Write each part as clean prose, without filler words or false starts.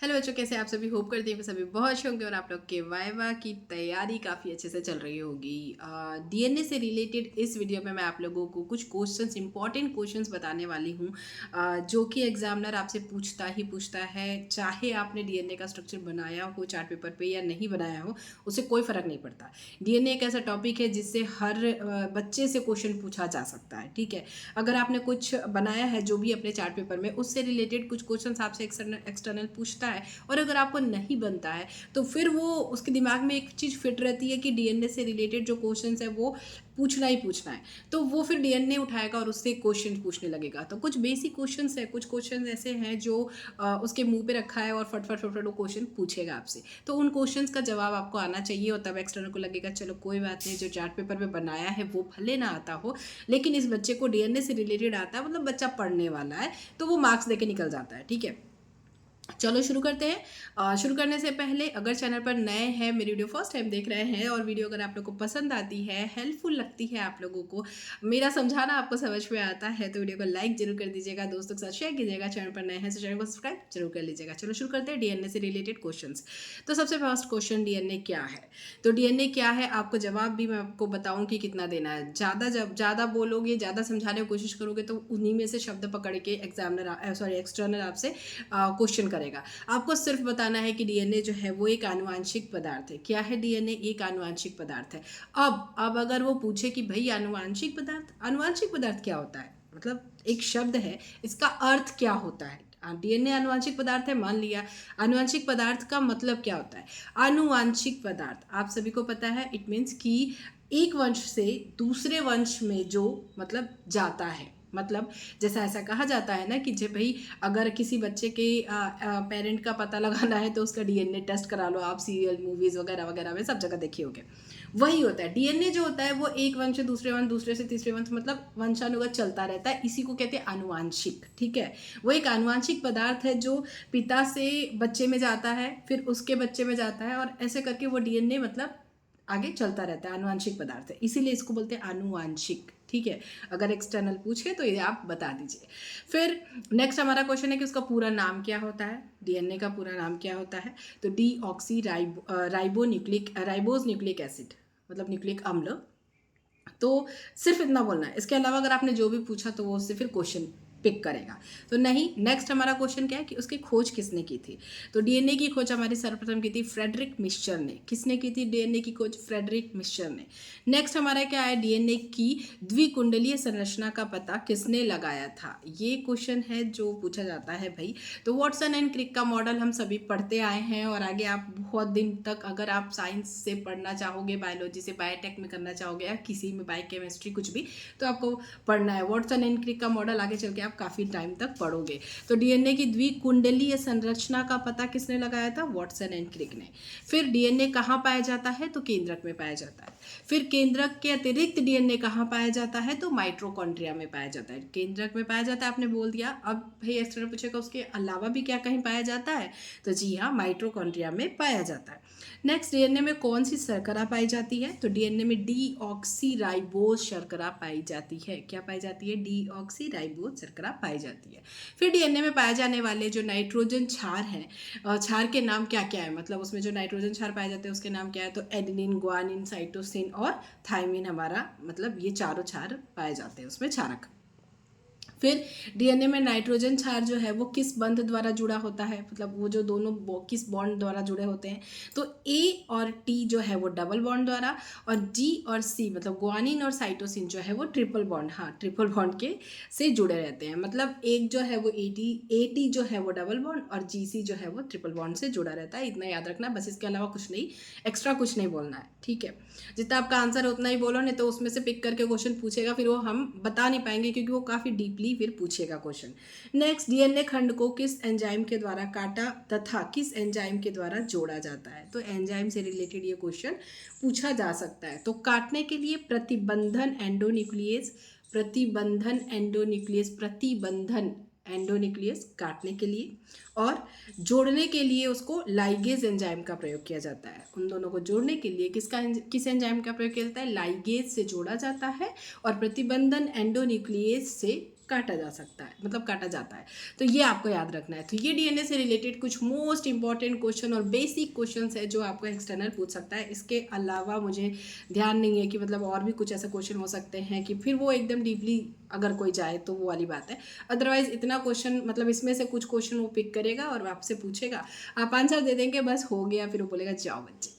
Hello बच्चों, कैसे आप सभी? होप करते हैं कि सभी बहुत अच्छे होंगे और आप लोग के वाइवा की तैयारी काफ़ी अच्छे से चल रही होगी। डीएनए से रिलेटेड इस वीडियो में मैं आप लोगों को कुछ क्वेश्चंस, इंपॉर्टेंट क्वेश्चंस बताने वाली हूँ, जो कि एग्जामिनर आपसे पूछता ही पूछता है। चाहे आपने डीएनए का स्ट्रक्चर बनाया हो चार्ट पेपर पे या नहीं बनाया हो, उससे कोई फ़र्क नहीं पड़ता। डीएनए एक ऐसा टॉपिक है जिससे हर बच्चे से क्वेश्चन पूछा जा सकता है। ठीक है, अगर आपने कुछ बनाया है जो भी अपने चार्ट पेपर में, उससे रिलेटेड कुछ क्वेश्चंस आपसे एक्सटर्नल पूछता है और अगर आपको नहीं बनता है तो फिर वो उसके दिमाग में एक चीज़ फिट रहती है कि डीएनए से रिलेटेड जो क्वेश्चंस है वो पूछना ही पूछना है, तो वो फिर डीएनए उठाएगा और उससे क्वेश्चन पूछने लगेगा। तो कुछ बेसिक क्वेश्चंस है, कुछ क्वेश्चंस ऐसे हैं जो उसके मुंह पे रखा है और फटफट फटफट वो क्वेश्चन पूछेगा आपसे। तो उन क्वेश्चंस का जवाब आपको आना चाहिए और तब एक्सटर्नल को लगेगा चलो कोई बात नहीं, जो चार्ट पेपर में बनाया है वो भले ना आता हो लेकिन इस बच्चे को डीएनए से रिलेटेड आता है, मतलब बच्चा पढ़ने वाला है, तो वो मार्क्स देके निकल जाता है। ठीक है, चलो शुरू करते हैं। शुरू करने से पहले अगर चैनल पर नए हैं, मेरी वीडियो फर्स्ट टाइम देख रहे हैं और वीडियो अगर आप लोग को पसंद आती है, हेल्पफुल लगती है, आप लोगों को मेरा समझाना आपको समझ में आता है, तो वीडियो को लाइक जरूर कर दीजिएगा, दोस्तों के साथ शेयर कीजिएगा। चैनल पर नए हैं तो चैनल को सब्सक्राइब जरूर कर लीजिएगा। चलो शुरू करते हैं डीएनए से रिलेटेड क्वेश्चंस। तो सबसे फर्स्ट क्वेश्चन, डीएनए क्या है? तो डीएनए क्या है, आपको जवाब भी मैं आपको बताऊं कि कितना देना है। जब ज़्यादा बोलोगे, ज़्यादा समझाने की कोशिश करोगे तो उन्हीं में से शब्द पकड़ के एक्सटर्नल आपसे क्वेश्चन करेगा। आपको सिर्फ बताना है कि डीएनए जो है वो एक आनुवांशिक पदार्थ है। क्या है डीएनए? एक आनुवांशिक पदार्थ है। अब अगर वो पूछे कि भाई आनुवांशिक पदार्थ क्या होता है, मतलब एक शब्द है, इसका अर्थ क्या होता है? डीएनए आनुवांशिक पदार्थ है, मान लिया। आनुवांशिक पदार्थ का मतलब क्या होता है? आनुवांशिक पदार्थ आप सभी को पता है, इट मीन्स कि एक वंश से दूसरे वंश में जो मतलब जाता है, मतलब जैसा ऐसा कहा जाता है ना कि जब भाई अगर किसी बच्चे के पेरेंट का पता लगाना है तो उसका डीएनए टेस्ट करा लो। आप सीरियल, मूवीज वगैरह वगैरह में सब जगह देखे होंगे। वही होता है डीएनए जो होता है, वो एक वंश से दूसरे वंश, दूसरे से तीसरे वंश, मतलब वंशानुगत चलता रहता है। इसी को कहते हैं आनुवांशिक। ठीक है, वो एक आनुवांशिक पदार्थ है जो पिता से बच्चे में जाता है, फिर उसके बच्चे में जाता है और ऐसे करके वो डीएनए मतलब आगे चलता रहता है। आनुवांशिक पदार्थ है, इसीलिए इसको बोलते हैं आनुवांशिक। ठीक है, अगर एक्सटर्नल पूछे तो ये आप बता दीजिए। फिर नेक्स्ट हमारा क्वेश्चन है कि उसका पूरा नाम क्या होता है? डीएनए का पूरा नाम क्या होता है? तो D oxy ribose nucleic acid, मतलब न्यूक्लिक अम्ल। तो सिर्फ इतना बोलना है, इसके अलावा अगर आपने जो भी पूछा तो वो उससे फिर क्वेश्चन पिक करेगा तो नहीं। नेक्स्ट हमारा क्वेश्चन क्या है कि उसकी खोज किसने की थी? तो डीएनए की खोज हमारी सर्वप्रथम की थी फ्रेडरिक मिश्चर ने। किसने की थी डीएनए की खोज? फ्रेडरिक मिश्चर ने। नेक्स्ट हमारा क्या है, डीएनए की द्विकुंडलीय संरचना का पता किसने लगाया था? ये क्वेश्चन है जो पूछा जाता है भाई। तो वॉटसन एंड क्रिक का मॉडल हम सभी पढ़ते आए हैं और आगे आप बहुत दिन तक अगर आप साइंस से पढ़ना चाहोगे, बायोलॉजी से, बायोटेक में करना चाहोगे या किसी में बायोकेमिस्ट्री कुछ भी, तो आपको पढ़ना है वॉटसन एंड क्रिक का मॉडल। आगे चल के आप काफ़ी टाइम तक पढ़ोगे। तो डीएनए की द्विकुंडलीय संरचना का पता किसने लगाया था? वॉटसन एंड क्रिक ने। फिर डीएनए कहाँ पाया जाता है? तो केंद्रक में पाया जाता है। फिर केंद्रक के अतिरिक्त डीएनए कहाँ पाया जाता है? तो माइटोकॉन्ड्रिया में पाया जाता है। केंद्रक में पाया जाता है, आपने बोल दिया। अब भाई एक्सटर्नल पूछेगा उसके अलावा भी क्या कहीं पाया जाता है? तो जी हाँ, माइटोकॉन्ड्रिया में पाया जाता है। नेक्स्ट, डीएनए में कौन सी शर्करा पाई जाती है? तो डीएनए में डीऑक्सीराइबोज शर्करा पाई जाती है। क्या पाई जाती है? डीऑक्सीराइबोज शर्करा पाई जाती है। फिर डीएनए में पाए जाने वाले जो नाइट्रोजन क्षार हैं, क्षार के नाम क्या क्या है, मतलब उसमें जो नाइट्रोजन क्षार पाए जाते हैं उसके नाम क्या है? तो एडेनिन, ग्वानिन, साइटोसिन और थायमिन, हमारा मतलब ये चारों क्षार पाए जाते हैं उसमें, क्षारक। फिर डीएनए में नाइट्रोजन क्षार जो है वो किस बंध द्वारा जुड़ा होता है, मतलब वो जो दोनों किस बॉन्ड द्वारा जुड़े होते हैं? तो ए और टी जो है वो डबल बॉन्ड द्वारा, और जी और सी मतलब ग्वानिन और साइटोसिन जो है वो ट्रिपल बॉन्ड, हाँ ट्रिपल बॉन्ड के से जुड़े रहते हैं। मतलब एक जो है वो ए टी जो है वो डबल बॉन्ड और जी सी जो है वो ट्रिपल बॉन्ड से जुड़ा रहता है। इतना याद रखना बस, इसके अलावा कुछ नहीं, एक्स्ट्रा कुछ नहीं बोलना है। ठीक है, जितना आपका आंसर है उतना ही बोलो, नहीं तो उसमें से पिक करके क्वेश्चन पूछेगा, फिर वो हम बता नहीं पाएंगे क्योंकि वो काफ़ी डीपली फिर पूछेगा क्वेश्चन। नेक्स्ट, डीएनए खंड को किस एंजाइम के द्वारा काटा तथा किस एंजाइम के द्वारा जोड़ा जाता है? तो एंजाइम से रिलेटेड ये क्वेश्चन पूछा जा सकता है। तो काटने के लिए प्रतिबंधन एंडोन्यूक्लियस काटने के लिए, और जोड़ने के लिए उसको लाइगेज एंजाइम का प्रयोग किया जाता है। उन दोनों को जोड़ने के लिए किस एंजाइम का प्रयोग किया जाता है? लाइगेज से जोड़ा जाता है। और प्रतिबंधन एंडोन्यूक्लियस से काटा जा सकता है, मतलब काटा जाता है। तो ये आपको याद रखना है। तो ये डीएनए से रिलेटेड कुछ मोस्ट इंपॉर्टेंट क्वेश्चन और बेसिक क्वेश्चंस है जो आपको एक्सटर्नल पूछ सकता है। इसके अलावा मुझे ध्यान नहीं है कि मतलब और भी कुछ ऐसे क्वेश्चन हो सकते हैं कि फिर वो एकदम डीपली अगर कोई जाए तो वो वाली बात है। अदरवाइज इतना क्वेश्चन, मतलब इसमें से कुछ क्वेश्चन वो पिक करेगा और आपसे पूछेगा, आप आंसर दे देंगे, बस हो गया, फिर वो बोलेगा जाओ बच्चे।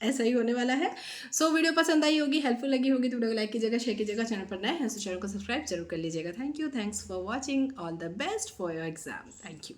ऐसा ही होने वाला है। सो वीडियो पसंद आई होगी, हेल्पफुल लगी होगी तो वीडियो को लाइक कीजिएगा, शेयर कीजिएगा, चैनल पर नए हैं तो चैनल को सब्सक्राइब जरूर कर लीजिएगा। Thank you, thanks for watching, all the best for your exam. Thank you.